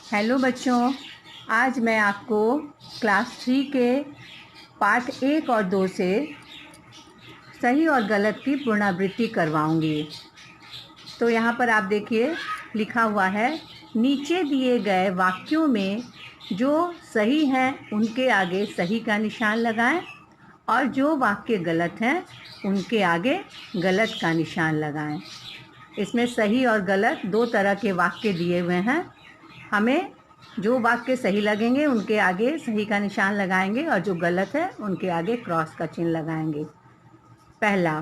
Hello बच्चों, आज मैं आपको क्लास 3 के पाठ 1 और 2 से सही और गलत की पुनरावृत्ति करवाऊंगी। तो यहाँ पर आप देखिए लिखा हुआ है, नीचे दिए गए वाक्यों में जो सही हैं उनके आगे सही का निशान लगाएं और जो वाक्य गलत हैं उनके आगे गलत का निशान लगाएं। इसमें सही और गलत दो तरह के वाक्य दिए हुए हैं। हमें जो वाक्य सही लगेंगे उनके आगे सही का निशान लगाएंगे और जो गलत है उनके आगे क्रॉस का चिन्ह लगाएंगे। पहला,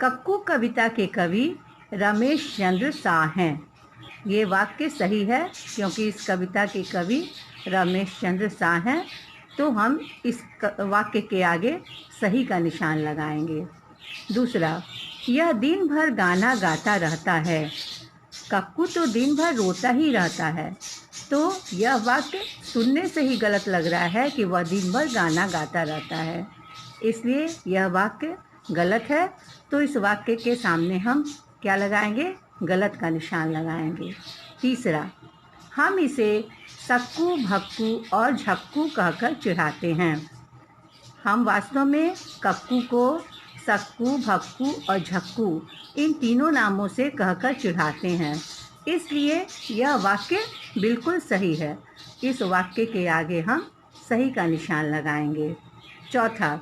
कक्कू कविता के कवि रमेश चंद्र शाह हैं। ये वाक्य सही है क्योंकि इस कविता के कवि रमेश चंद्र शाह हैं, तो हम इस वाक्य के आगे सही का निशान लगाएंगे। दूसरा, यह दिन भर गाना गाता रहता है। कक्कू तो दिन भर रोता ही रहता है, तो यह वाक्य सुनने से ही गलत लग रहा है कि वह दिन भर गाना गाता रहता है, इसलिए यह वाक्य गलत है। तो इस वाक्य के सामने हम क्या लगाएंगे? गलत का निशान लगाएंगे। तीसरा, हम इसे सक्कू भक्कू और झक्कू कहकर चिढ़ाते हैं। हम वास्तव में कक्कू को सक्कू भक्कू और झक्कू इन तीनों नामों से कहकर चिढ़ाते हैं, इसलिए यह वाक्य बिल्कुल सही है। इस वाक्य के आगे हम सही का निशान लगाएंगे। चौथा,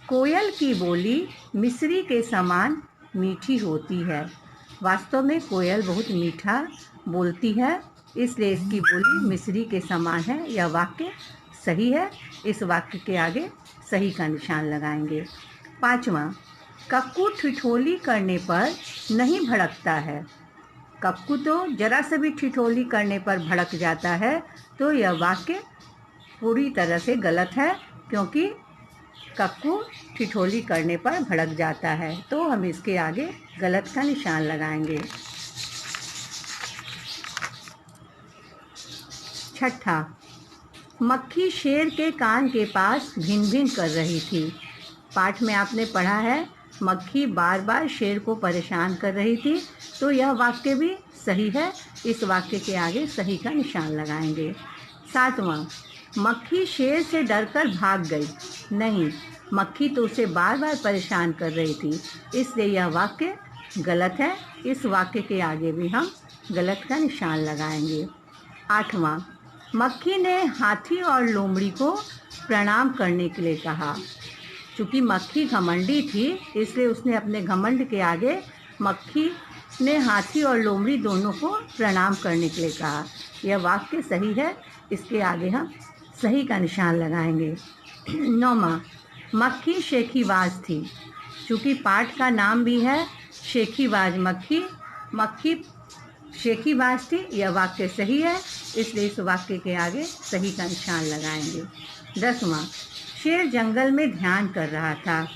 कोयल की बोली मिश्री के समान मीठी होती है। वास्तव में कोयल बहुत मीठा बोलती है, इसलिए इसकी बोली मिश्री के समान है। यह वाक्य सही है। इस वाक्य के आगे सही का निशान लगाएंगे। पाँचवा, कक्कू ठिठोली करने पर नहीं भड़कता है। कक्कू तो जरा से भी ठिठोली करने पर भड़क जाता है, तो यह वाक्य पूरी तरह से गलत है क्योंकि कक्कू ठिठोली करने पर भड़क जाता है, तो हम इसके आगे गलत का निशान लगाएंगे। छठा, मक्खी शेर के कान के पास भिन भिन कर रही थी। पाठ में आपने पढ़ा है, मक्खी बार बार शेर को परेशान कर रही थी, तो यह वाक्य भी सही है। इस वाक्य के आगे सही का निशान लगाएंगे। सातवां, मक्खी शेर से डरकर भाग गई। नहीं, मक्खी तो उसे बार बार परेशान कर रही थी, इसलिए यह वाक्य गलत है। इस वाक्य के आगे भी हम गलत का निशान लगाएंगे। आठवां, मक्खी ने हाथी और लोमड़ी को प्रणाम करने के लिए कहा। चूँकि मक्खी घमंडी थी, इसलिए उसने अपने घमंड के आगे मक्खी ने हाथी और लोमड़ी दोनों को प्रणाम करने के लिए कहा। यह वाक्य सही है। इसके आगे हम सही का निशान लगाएंगे। नौवां, मक्खी शेखीबाज थी। चूँकि पाठ का नाम भी है शेखीबाज मक्खी, मक्खी शेखीबाज थी। यह वाक्य सही है, इसलिए इस वाक्य के आगे सही का निशान लगाएंगे। 10वां, शेर जंगल में ध्यान कर रहा था।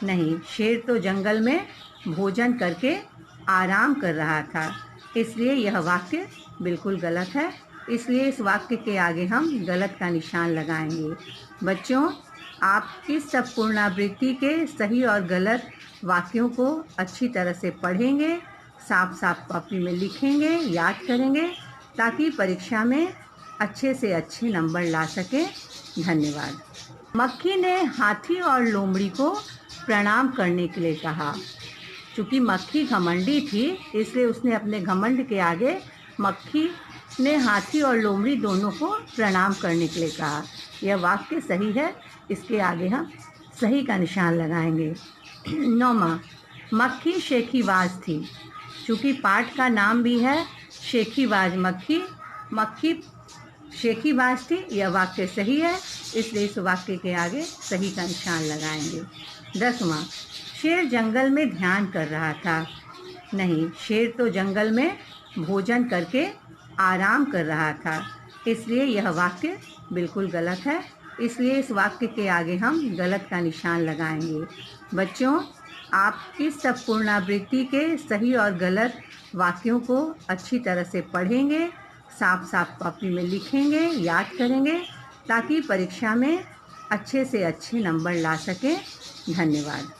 नहीं, शेर तो जंगल में भोजन करके आराम कर रहा था, इसलिए यह वाक्य बिल्कुल गलत है। इसलिए इस वाक्य के आगे हम गलत का निशान लगाएंगे। बच्चों, आप इस सब पुनरावृत्ति के सही और गलत वाक्यों को अच्छी तरह से पढ़ेंगे, साफ साफ कॉपी में लिखेंगे, याद करेंगे, ताकि परीक्षा में अच्छे से अच्छे नंबर ला सकें। धन्यवाद। मक्खी ने हाथी और लोमड़ी को प्रणाम करने के लिए कहा। चूँकि मक्खी घमंडी थी, इसलिए उसने अपने घमंड के आगे मक्खी ने हाथी और लोमड़ी दोनों को प्रणाम करने के लिए कहा। यह वाक्य सही है। इसके आगे हम सही का निशान लगाएंगे। 9वां, मक्खी शेखीबाज थी। चूँकि पाठ का नाम भी है शेखीबाज मक्खी, मक्खी शेखीबाज थी। यह वाक्य सही है, इसलिए इस वाक्य के आगे सही का निशान लगाएंगे। 10वां, शेर जंगल में ध्यान कर रहा था। नहीं, शेर तो जंगल में भोजन करके आराम कर रहा था, इसलिए यह वाक्य बिल्कुल गलत है। इसलिए इस वाक्य के आगे हम गलत का निशान लगाएंगे। बच्चों, आप इस सब पुनरावृत्ति के सही और गलत वाक्यों को अच्छी तरह से पढ़ेंगे, साफ साफ कॉपी में लिखेंगे, याद करेंगे, ताकि परीक्षा में अच्छे से अच्छे नंबर ला सकें। धन्यवाद।